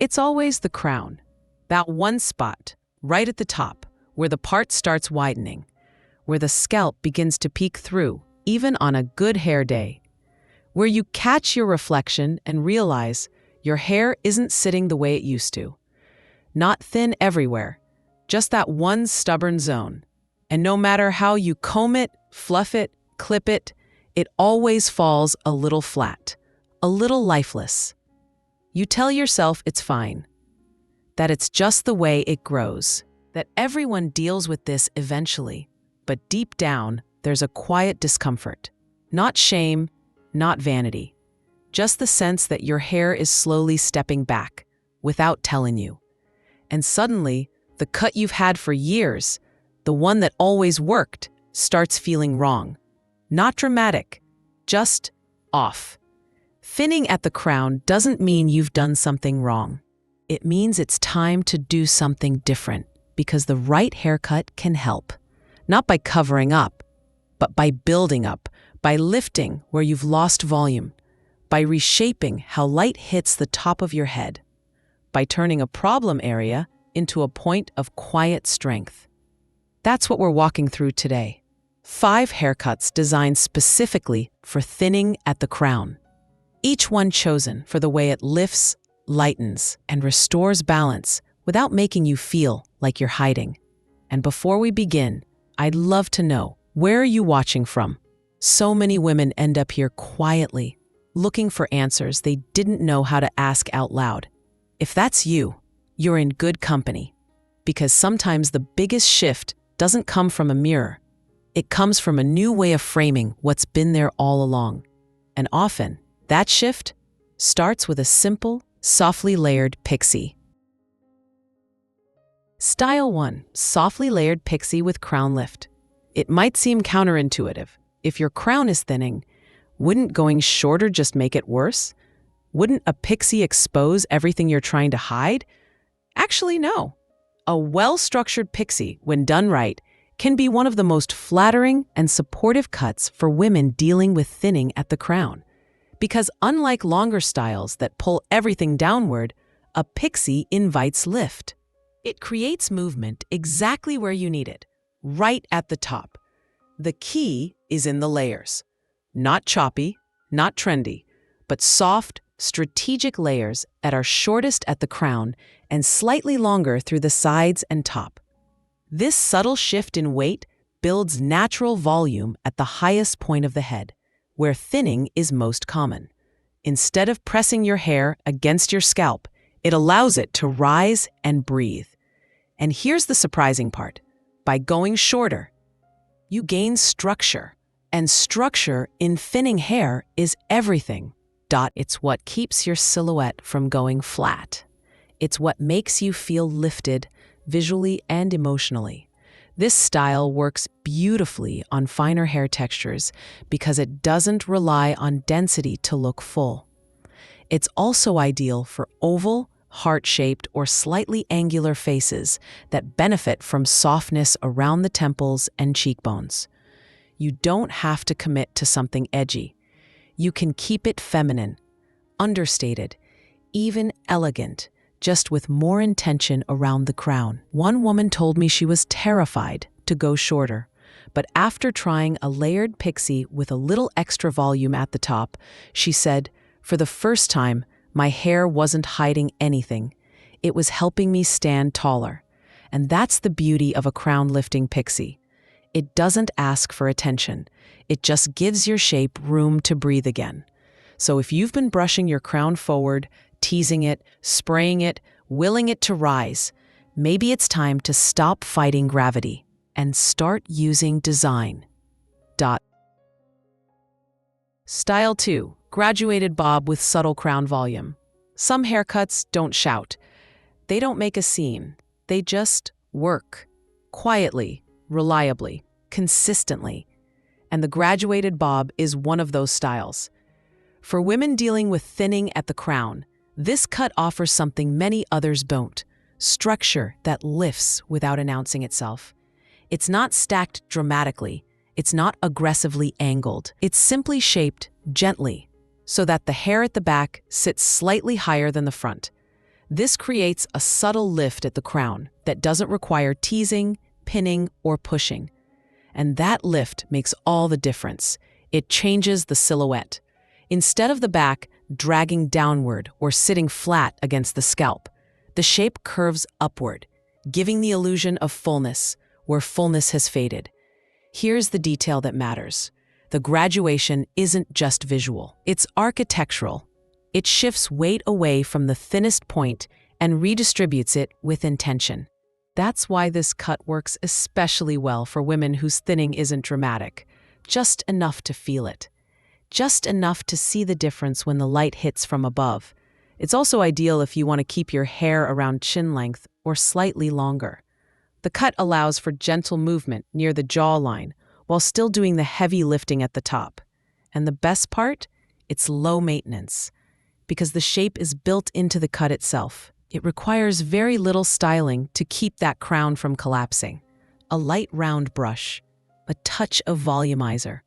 It's always the crown. That one spot, right at the top, where the part starts widening, where the scalp begins to peek through, even on a good hair day. Where you catch your reflection and realize your hair isn't sitting the way it used to. Not thin everywhere, just that one stubborn zone. And no matter how you comb it, fluff it, clip it, it always falls a little flat, a little lifeless. You tell yourself it's fine, that it's just the way it grows, that everyone deals with this eventually, but deep down, there's a quiet discomfort. Not shame, not vanity, just the sense that your hair is slowly stepping back without telling you. And suddenly, the cut you've had for years, the one that always worked, starts feeling wrong. Not dramatic, just off. Thinning at the crown doesn't mean you've done something wrong. It means it's time to do something different, because the right haircut can help. Not by covering up, but by building up, by lifting where you've lost volume, by reshaping how light hits the top of your head, by turning a problem area into a point of quiet strength. That's what we're walking through today. 5 haircuts designed specifically for thinning at the crown. Each one chosen for the way it lifts, lightens, and restores balance without making you feel like you're hiding. And before we begin, I'd love to know, where are you watching from? So many women end up here quietly, looking for answers they didn't know how to ask out loud. If that's you, you're in good company. Because sometimes the biggest shift doesn't come from a mirror. It comes from a new way of framing what's been there all along. And often, that shift starts with a simple, softly layered pixie. Style 1. Softly layered pixie with crown lift. It might seem counterintuitive. If your crown is thinning, wouldn't going shorter just make it worse? Wouldn't a pixie expose everything you're trying to hide? Actually, no. A well-structured pixie, when done right, can be one of the most flattering and supportive cuts for women dealing with thinning at the crown. Because unlike longer styles that pull everything downward, a pixie invites lift. It creates movement exactly where you need it, right at the top. The key is in the layers. Not choppy, not trendy, but soft, strategic layers that are shortest at the crown and slightly longer through the sides and top. This subtle shift in weight builds natural volume at the highest point of the head, where thinning is most common. Instead of pressing your hair against your scalp, it allows it to rise and breathe. And here's the surprising part. By going shorter, you gain structure. And structure in thinning hair is everything. It's what keeps your silhouette from going flat. It's what makes you feel lifted visually and emotionally. This style works beautifully on finer hair textures because it doesn't rely on density to look full. It's also ideal for oval, heart-shaped, or slightly angular faces that benefit from softness around the temples and cheekbones. You don't have to commit to something edgy. You can keep it feminine, understated, even elegant, just with more intention around the crown. One woman told me she was terrified to go shorter, but after trying a layered pixie with a little extra volume at the top, she said, "For the first time, my hair wasn't hiding anything. It was helping me stand taller." And that's the beauty of a crown-lifting pixie. It doesn't ask for attention. It just gives your shape room to breathe again. So if you've been brushing your crown forward, teasing it, spraying it, willing it to rise, maybe it's time to stop fighting gravity and start using design. Style 2. Graduated bob with subtle crown volume. Some haircuts don't shout. They don't make a scene. They just work. Quietly, reliably, consistently. And the graduated bob is one of those styles. For women dealing with thinning at the crown, this cut offers something many others don't: structure that lifts without announcing itself. It's not stacked dramatically. It's not aggressively angled. It's simply shaped gently so that the hair at the back sits slightly higher than the front. This creates a subtle lift at the crown that doesn't require teasing, pinning, or pushing. And that lift makes all the difference. It changes the silhouette. Instead of the back dragging downward or sitting flat against the scalp, the shape curves upward, giving the illusion of fullness where fullness has faded. Here's the detail that matters. The graduation isn't just visual, it's architectural. It shifts weight away from the thinnest point and redistributes it with intention. That's why this cut works especially well for women whose thinning isn't dramatic, just enough to feel it, just enough to see the difference when the light hits from above. It's also ideal if you want to keep your hair around chin length or slightly longer. The cut allows for gentle movement near the jawline while still doing the heavy lifting at the top. And the best part? It's low maintenance. Because the shape is built into the cut itself, it requires very little styling to keep that crown from collapsing. A light round brush, a touch of volumizer,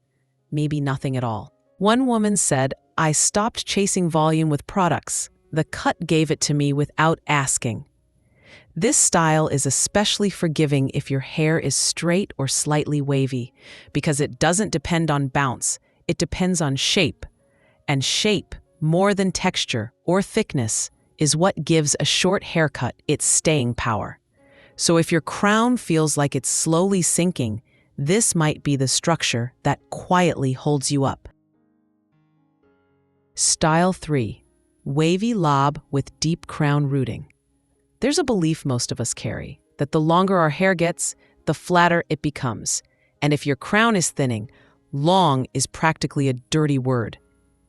maybe nothing at all. One woman said, "I stopped chasing volume with products. The cut gave it to me without asking." This style is especially forgiving if your hair is straight or slightly wavy, because it doesn't depend on bounce, it depends on shape. And shape, more than texture or thickness, is what gives a short haircut its staying power. So if your crown feels like it's slowly sinking, this might be the structure that quietly holds you up. Style 3. Wavy lob with deep crown rooting. There's a belief most of us carry, that the longer our hair gets, the flatter it becomes. And if your crown is thinning, long is practically a dirty word.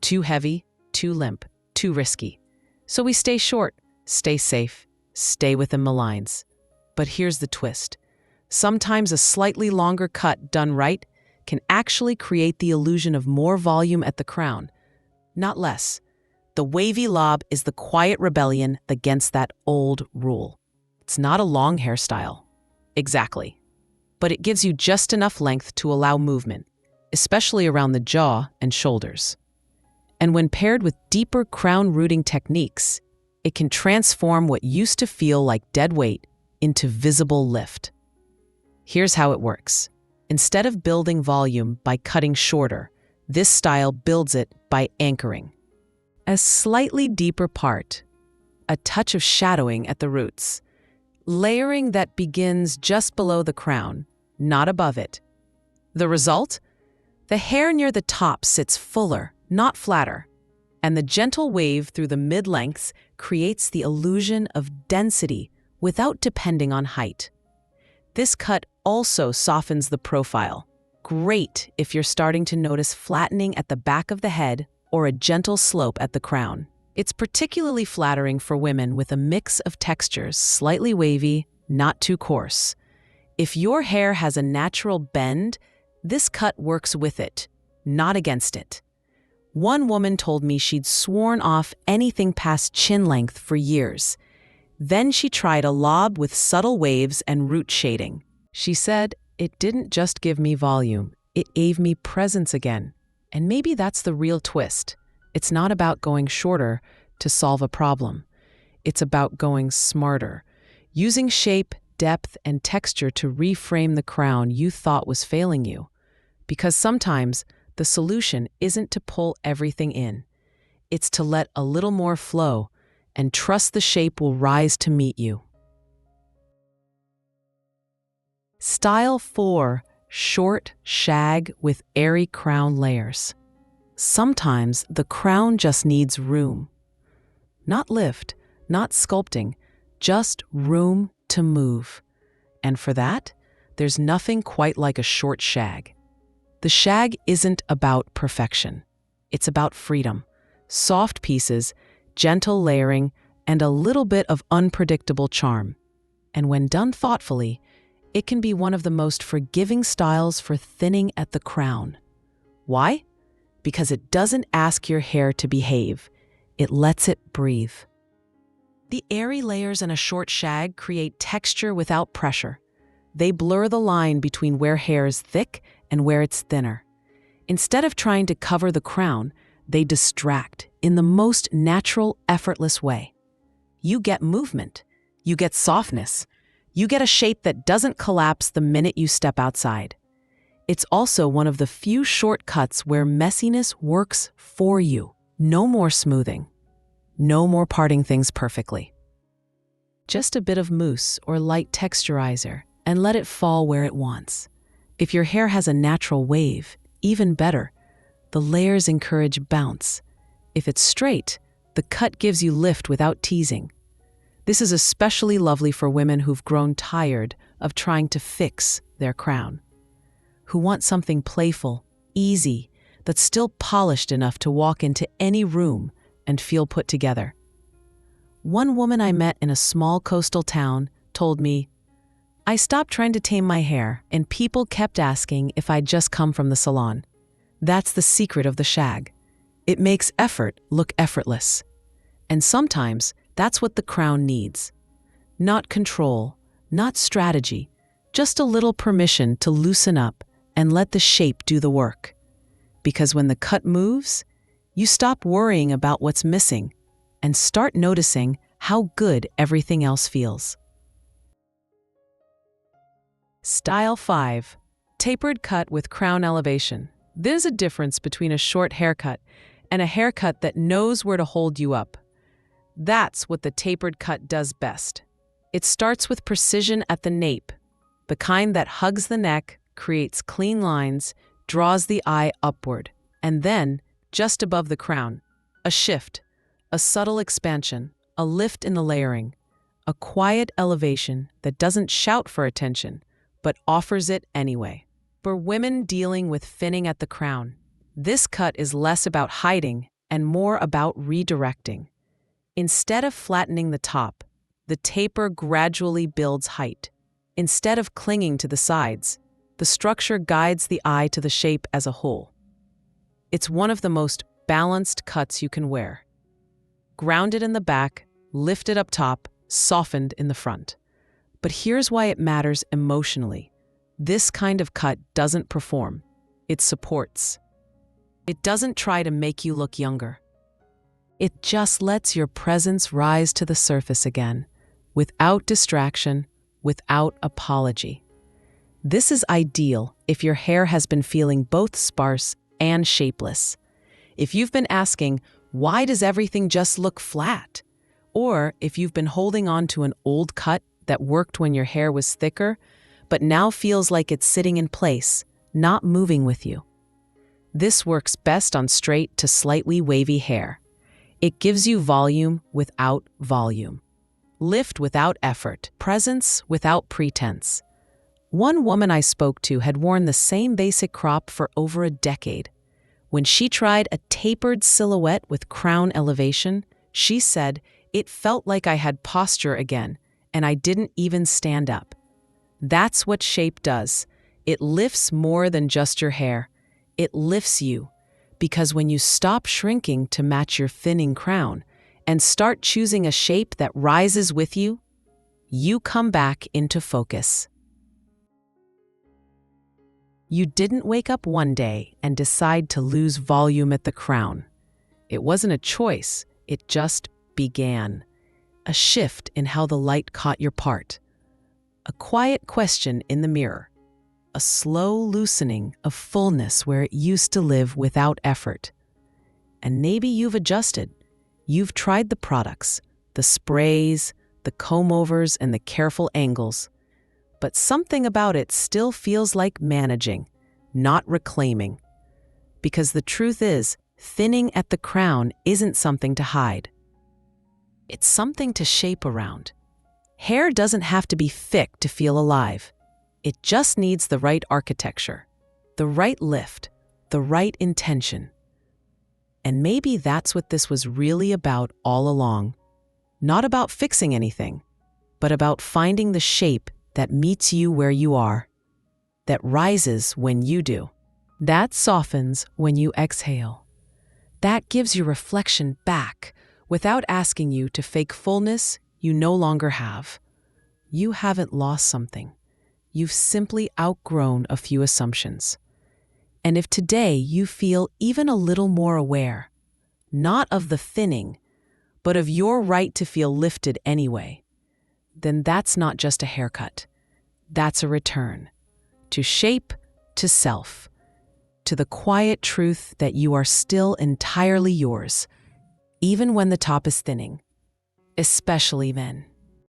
Too heavy, too limp, too risky. So we stay short, stay safe, stay within the lines. But here's the twist. Sometimes a slightly longer cut done right can actually create the illusion of more volume at the crown, not less. The wavy lob is the quiet rebellion against that old rule. It's not a long hairstyle. Exactly. But it gives you just enough length to allow movement, especially around the jaw and shoulders. And when paired with deeper crown rooting techniques, it can transform what used to feel like dead weight into visible lift. Here's how it works. Instead of building volume by cutting shorter, this style builds it by anchoring. A slightly deeper part, a touch of shadowing at the roots, layering that begins just below the crown, not above it. The result? The hair near the top sits fuller, not flatter, and the gentle wave through the mid-lengths creates the illusion of density without depending on height. This cut also softens the profile. Great if you're starting to notice flattening at the back of the head or a gentle slope at the crown. It's particularly flattering for women with a mix of textures, slightly wavy, not too coarse. If your hair has a natural bend, this cut works with it, not against it. One woman told me she'd sworn off anything past chin length for years. Then she tried a lob with subtle waves and root shading. She said, "It didn't just give me volume, it gave me presence again." And maybe that's the real twist. It's not about going shorter to solve a problem. It's about going smarter, using shape, depth, and texture to reframe the crown you thought was failing you. Because sometimes the solution isn't to pull everything in. It's to let a little more flow and trust the shape will rise to meet you. Style 4. Short shag with airy crown layers. Sometimes the crown just needs room. Not lift, not sculpting, just room to move. And for that, there's nothing quite like a short shag. The shag isn't about perfection. It's about freedom, soft pieces, gentle layering, and a little bit of unpredictable charm. And when done thoughtfully, it can be one of the most forgiving styles for thinning at the crown. Why? Because it doesn't ask your hair to behave. It lets it breathe. The airy layers in a short shag create texture without pressure. They blur the line between where hair is thick and where it's thinner. Instead of trying to cover the crown, they distract in the most natural, effortless way. you get movement. You get softness. You get a shape that doesn't collapse the minute you step outside. It's also one of the few shortcuts where messiness works for you. No more smoothing. No more parting things perfectly. Just a bit of mousse or light texturizer and let it fall where it wants. If your hair has a natural wave, even better. The layers encourage bounce. If it's straight, the cut gives you lift without teasing. This is especially lovely for women who've grown tired of trying to fix their crown, who want something playful, easy, that's still polished enough to walk into any room and feel put together. One woman I met in a small coastal town told me, "I stopped trying to tame my hair, and people kept asking if I'd just come from the salon." That's the secret of the shag. It makes effort look effortless. And sometimes that's what the crown needs. Not control, not strategy, just a little permission to loosen up and let the shape do the work. Because when the cut moves, you stop worrying about what's missing and start noticing how good everything else feels. Style 5. Tapered cut with crown elevation. There's a difference between a short haircut and a haircut that knows where to hold you up. That's what the tapered cut does best. It starts with precision at the nape, the kind that hugs the neck, creates clean lines, draws the eye upward, and then, just above the crown, a shift, a subtle expansion, a lift in the layering, a quiet elevation that doesn't shout for attention, but offers it anyway. For women dealing with thinning at the crown, this cut is less about hiding and more about redirecting. Instead of flattening the top, the taper gradually builds height. Instead of clinging to the sides, the structure guides the eye to the shape as a whole. It's one of the most balanced cuts you can wear. Grounded in the back, lifted up top, softened in the front. But here's why it matters emotionally. This kind of cut doesn't perform. It supports. It doesn't try to make you look younger. It just lets your presence rise to the surface again, without distraction, without apology. This is ideal if your hair has been feeling both sparse and shapeless. If you've been asking, why does everything just look flat? Or if you've been holding on to an old cut that worked when your hair was thicker, but now feels like it's sitting in place, not moving with you. This works best on straight to slightly wavy hair. It gives you volume without volume. Lift without effort, presence without pretense. One woman I spoke to had worn the same basic crop for over a decade. When she tried a tapered silhouette with crown elevation, she said, "It felt like I had posture again, and I didn't even stand up." That's what shape does. It lifts more than just your hair. It lifts you, because when you stop shrinking to match your thinning crown and start choosing a shape that rises with you, you come back into focus. You didn't wake up one day and decide to lose volume at the crown. It wasn't a choice, it just began. A shift in how the light caught your part. A quiet question in the mirror. A slow loosening of fullness where it used to live without effort. And maybe you've adjusted. You've tried the products, the sprays, the comb-overs, and the careful angles. But something about it still feels like managing, not reclaiming. Because the truth is, thinning at the crown isn't something to hide. It's something to shape around. Hair doesn't have to be thick to feel alive. It just needs the right architecture, the right lift, the right intention. And maybe that's what this was really about all along. Not about fixing anything, but about finding the shape that meets you where you are, that rises when you do, that softens when you exhale. That gives your reflection back without asking you to fake fullness you no longer have. You haven't lost something. You've simply outgrown a few assumptions. And if today you feel even a little more aware, not of the thinning, but of your right to feel lifted anyway, then that's not just a haircut. That's a return to shape, to self, to the quiet truth that you are still entirely yours, even when the top is thinning, especially then.